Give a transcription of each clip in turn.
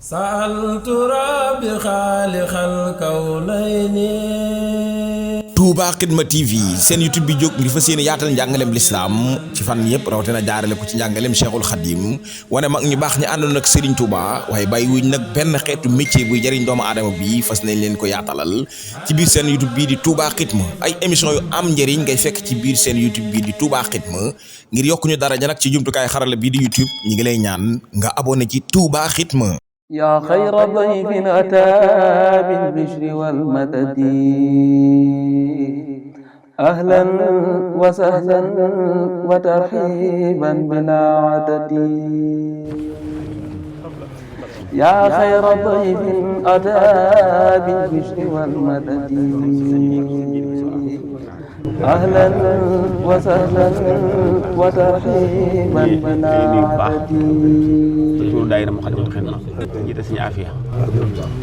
سألت ربي خالق الكونين. Touba Xidma TV seen YouTube bi jóg ngir fas yéene yaatal njàngaleem lislaam ci fan yëpp rawatina jaarale ko ci njàngaleem Cheikhul Khadim wane mag ñu baax ñi àndoon ak Serigne Touba waaye bàyyi wuñ nag benn xeetu métier buy jëriñ doomu aadama bi fas nañ leen ko yaatalal ci biir seen YouTube bii di Touba Xidma ay émission yu am njëriñ ngay fekk ci biir seen YouTube bii di Touba Xidma ngir yokku ñu daraja nag ci jumtukaay xarala bii di YouTube ñi ngi lay ñaan nga abonné ci Touba Xidma. yaa xayra dayfin ataa bil bishri wal madadi ahlan wa sahlan wa tarhiiban bilaa adadi yaa xayra dayfin ataa bil bishri wal madadi ahlan wa sahlan wa tarhiiban bilaa adadi. turu daayira Moukhaddamatoul Khidma jiite suñu afiya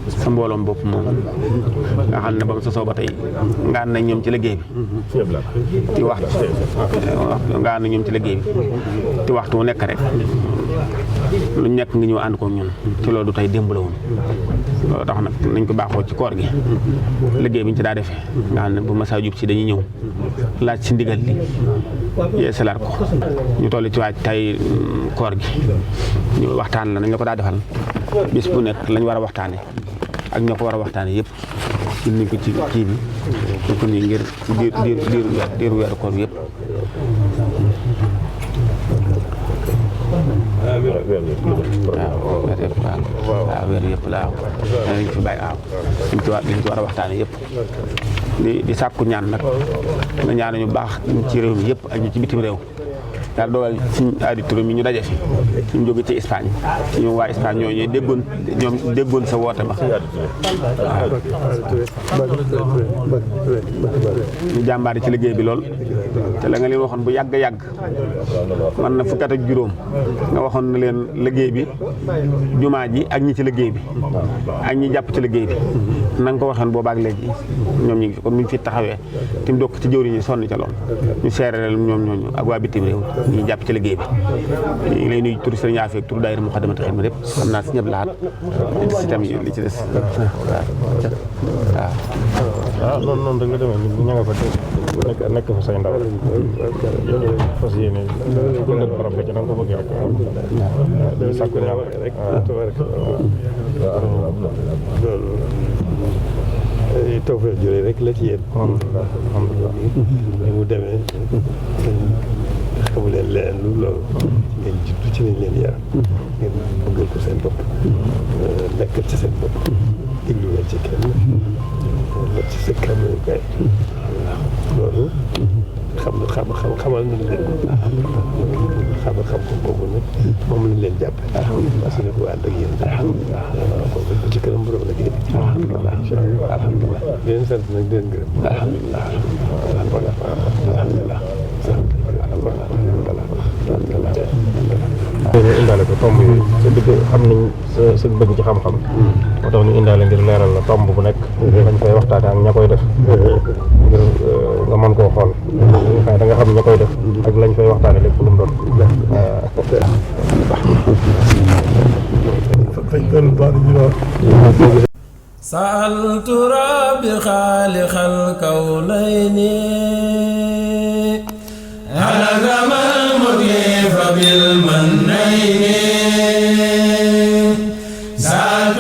sa mbooloom bopp moom nga xam ne ba mu sosoo ba tey nga ànd ak ñoom ci liggéey bi ci waxtu nga ànd ak ñoom ci liggéey bi ci waxtu wu nekk rek lu nekk nga ñëw ànd ko ñun ci loolu du tey démb la woon loolu tax nag nañ ko baaxoo ci koor gi liggéey bi ñu ci daa defee nga xam ne bu masaa jub ci dañuy ñëw laaj ci ndigal li yeesalaat ko ñu toll ci waaj tay koor gi ñu waxtaan la nañ la ko daa defal bis bu nekk lañ war a waxtaane ak ñoo ko war a waxtaane yëpp indi ko ci kii bi ñu ko nii ngir diiru weeru koor bi yëpp. waaw weer yëpp laa dañ fi bàyyi waaw liñ ci war a waxtaane yëpp di sàkku ñaan nag nga ñaan ñu baax ci réew mi yëpp ak ñu ci bitim réew daal dogal suñ auditeurs mi ñu daje fi suñ jóge ci Espagne ñu waa Espagne ñoo déggoon sa woote ba ñu jàmbaari ci liggéey bi lool te la nga leen waxoon bu yàgg man na fukki at ak juróom nga waxoon na leen liggéey bi jumaa ji ak ñi ci liggéey bi ak ñi jàpp ci liggéey bi na nga ko waxoon boobaak léegi ñoom ñi ngi fi kon mu ngi fi taxawee te mu dokk ci jëwriñ ñi sonn ca lool ñu seereel ñoom ñooñu ak waa bitim réew ñu jàpp ci liggéey bi ñu ngi lay nuyu turu Serigne Afia ak turu daayira Moukhaddamatoul Khidma lépp xam naa si ñëpp laat si tam yi li ci des waaw noonu rek la demee ña nga fa nekk fa say ndaw fas yéene dundal barab ba ci na nga ko bëggee rek dañu sàkku ñaan rek loolu tawfeex jure rek la ci yéen alhamdulilah ni mu demee xamu leen leen lu loolu ngeen juddu ci lañ leen yar ngeen bëggal ko seen bopp nekkal ci seen bopp diglu leen ci kenn la ci sa kanam kay loolu xamal nañ leen xam ko boobu nag moom lañ leen jàppe parce que ko ànd ak yéen kon ba ci kanam borom la génn alhamdulilah di leen sant nag di leen gërëm alhamdulilah ñu indaale ko tomb yi sa dëgg xam nañ sa bëgg ci xam-xam moo tax ñu indaale ngir leeral la tomb bu nekk dañ koy waxtaane ak ña koy def ngir nga mën koo xool xëy da nga xam ña koy def ak lañ koy waxtaane lépp lu mu doon سألت ربي خالق الكونين هلك من مكيف بالمنين سألت